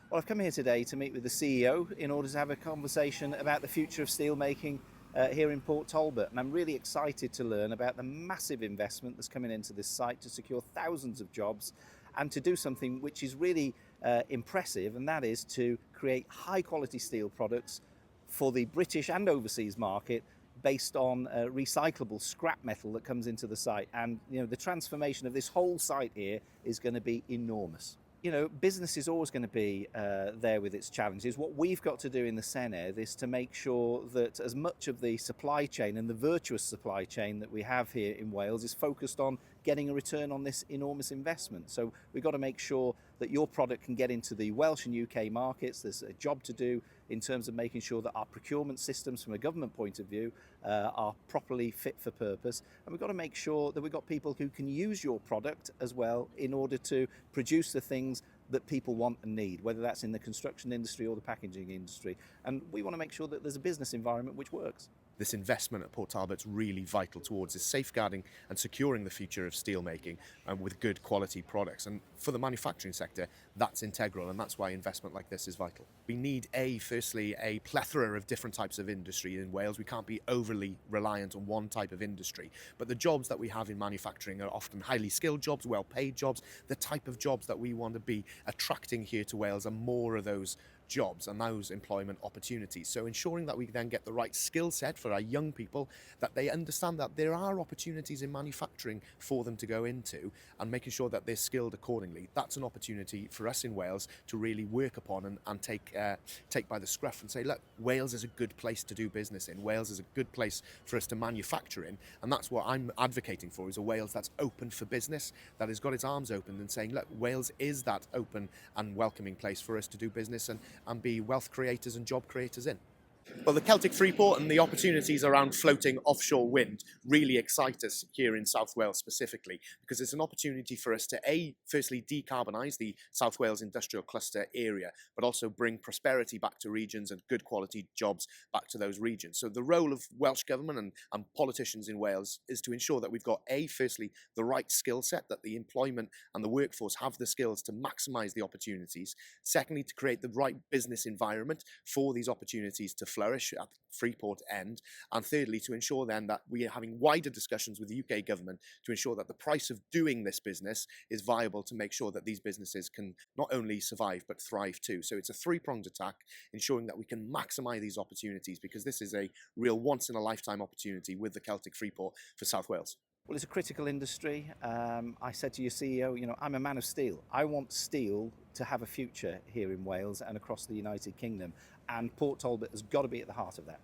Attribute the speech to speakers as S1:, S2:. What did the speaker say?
S1: Well, I've come here today to meet with the CEO in order to have a conversation about the future of steelmaking here in Port Talbot. And I'm really excited to learn about the massive investment that's coming into this site to secure thousands of jobs and to do something which is really impressive, and that is to create high quality steel products for the British and overseas market based on recyclable scrap metal that comes into the site. And the transformation of this whole site here is going to be enormous. Business is always going to be there with its challenges. What we've got to do in the Senedd is to make sure that as much of the supply chain and the virtuous supply chain that we have here in Wales is focused on getting a return on this enormous investment. So we've got to make sure that your product can get into the Welsh and UK markets. There's a job to do in terms of making sure that our procurement systems from a government point of view are properly fit for purpose. And we've got to make sure that we've got people who can use your product as well in order to produce the things that people want and need, whether that's in the construction industry or the packaging industry. And we want to make sure that there's a business environment which works.
S2: This investment at Port Talbot is really vital towards is safeguarding and securing the future of steelmaking with good quality products. And for the manufacturing sector, that's integral, and that's why investment like this is vital. We need firstly, a plethora of different types of industry in Wales. We can't be overly reliant on one type of industry. But the jobs that we have in manufacturing are often highly skilled jobs, well-paid jobs. The type of jobs that we want to be attracting here to Wales are more of those jobs and those employment opportunities. So ensuring that we then get the right skill set for our young people, that they understand that there are opportunities in manufacturing for them to go into, and making sure that they're skilled accordingly. That's an opportunity for us in Wales to really work upon and take by the scruff and say, look, Wales is a good place to do business in. Wales is a good place for us to manufacture in, and that's what I'm advocating for, is a Wales that's open for business, that has got its arms open and saying, look, Wales is that open and welcoming place for us to do business and be wealth creators and job creators in. Well, the Celtic Freeport and the opportunities around floating offshore wind really excite us here in South Wales specifically, because it's an opportunity for us to firstly decarbonise the South Wales industrial cluster area, but also bring prosperity back to regions and good quality jobs back to those regions. So the role of Welsh Government and politicians in Wales is to ensure that we've got firstly the right skill set, that the employment and the workforce have the skills to maximise the opportunities. Secondly, to create the right business environment for these opportunities to flourish at the Freeport end, and thirdly, to ensure then that we are having wider discussions with the UK government to ensure that the price of doing this business is viable, to make sure that these businesses can not only survive but thrive too. So it's a three-pronged attack, ensuring that we can maximise these opportunities, because this is a real once-in-a-lifetime opportunity with the Celtic Freeport for South Wales.
S1: Well, it's a critical industry. I said to your CEO, I'm a man of steel. I want steel to have a future here in Wales and across the United Kingdom, and Port Talbot has got to be at the heart of that.